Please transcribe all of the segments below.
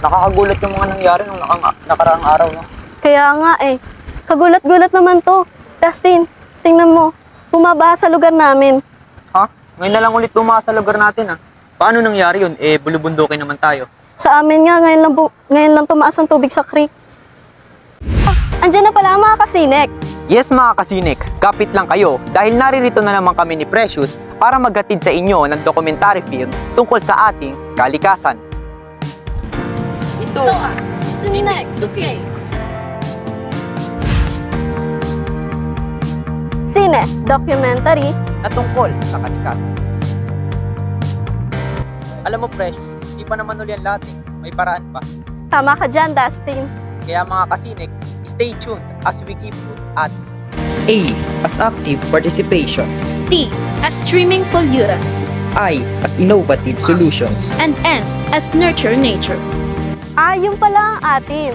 Nakakagulat yung mga nangyari nung nakaraang araw, no? Kaya nga eh. Kagulat-gulat naman to. Dustin, tingnan mo. Bumabaha sa lugar namin. Ha? Ngayon na lang ulit bumaha sa lugar natin, ah. Paano nangyari yun? Eh, bulubundukin naman tayo. Sa amin nga, ngayon lang tumaas ang tubig sa creek. Andyan na pala ang mga kasinek. Yes, mga kasinik, kapit lang kayo dahil naririto na naman kami ni Precious para maghatid sa inyo ng documentary film tungkol sa ating kalikasan. Ito ang Sinek Tukay. Sine, documentary. na tungkol sa kalikasan. Alam mo, Precious, hindi pa naman uli ang lahat eh. May paraan pa. Tama ka dyan, Dustin. Kaya mga kasinik, stay tuned as we give you at A. As active participation. D. As streaming pollutants. I. As innovative solutions. And N. As nurture nature. Yung pala ang atin.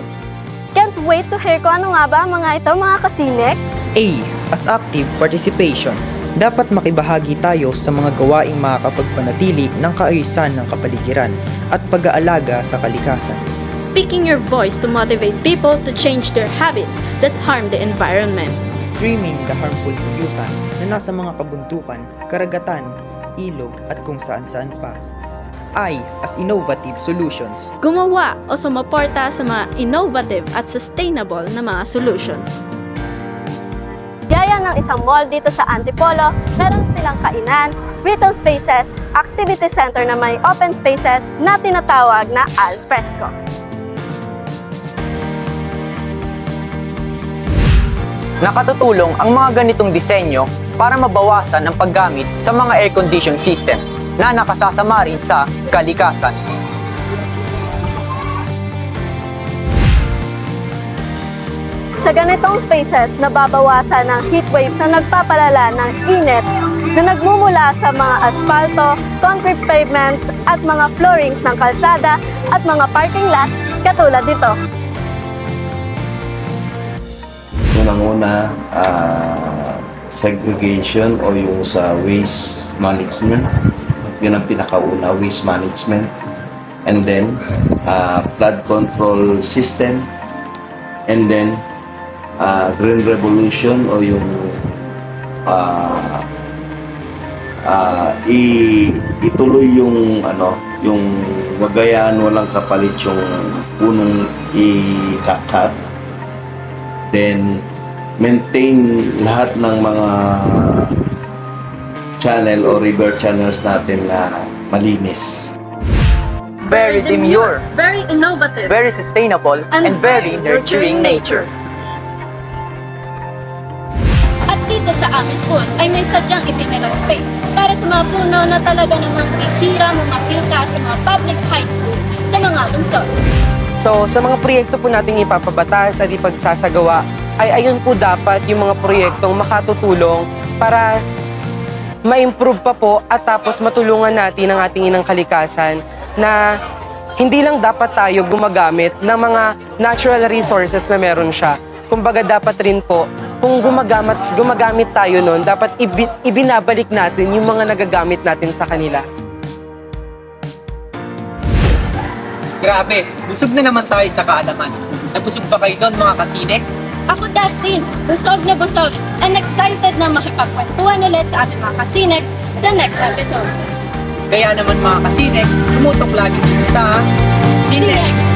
Can't wait to hear kung ano nga ba ang mga ito, mga kasinek. A. As active participation. Dapat makibahagi tayo sa mga gawaing makakapagpanatili ng kaayusan ng kapaligiran at pag-aalaga sa kalikasan. Speaking your voice to motivate people to change their habits that harm the environment. Trimming the harmful pollutants na nasa mga kabundukan, karagatan, ilog at kung saan-saan pa. I. As innovative solutions. Gumawa o sumuporta sa mga innovative at sustainable na mga solutions. Gaya ng isang mall dito sa Antipolo, meron silang kainan, retail spaces, activity center na may open spaces na tinatawag na al fresco. nakatutulong ang mga ganitong disenyo para mabawasan ang paggamit sa mga air condition system na nakasasama rin sa kalikasan. Sa ganitong spaces, nababawasan ng heat waves na nagpapalala ng init na nagmumula sa mga asfalto, concrete pavements at mga floorings ng kalsada at mga parking lots katulad nito. Unang-una, segregation o yung sa waste management. Yun ang pinakauna, waste management. And then, flood control system. And then, green revolution o yung ituloy yung yung wagayan walang kapalit yung punong ikakat. Then maintain lahat ng mga channel o river channels natin na malinis. Very demure, very innovative, very sustainable, and very nurturing nature. At dito sa aming school ay may sadyang itinirang space para sa mga puno na talaga namang titira mamapilka sa mga public high schools sa mga lungsod. So, sa mga proyekto po nating ipapabatas at ipagsasagawa, ay ayun po dapat yung mga proyektong makatutulong para ma-improve pa po at tapos matulungan natin ang ating inang kalikasan na hindi lang dapat tayo gumagamit ng mga natural resources na meron siya. Kumbaga dapat rin po, kung gumagamit tayo nun, dapat ibinabalik natin yung mga nagagamit natin sa kanila. Grabe, busog na naman tayo sa kaalaman. Nabusog ba kayo doon mga kasinek? Ako, Dustin, busog na busog and excited na makipagkwentuhan ulit sa ating mga kasinex sa next episode. Kaya naman mga kasinek, tumutok lagi dito sa Sinek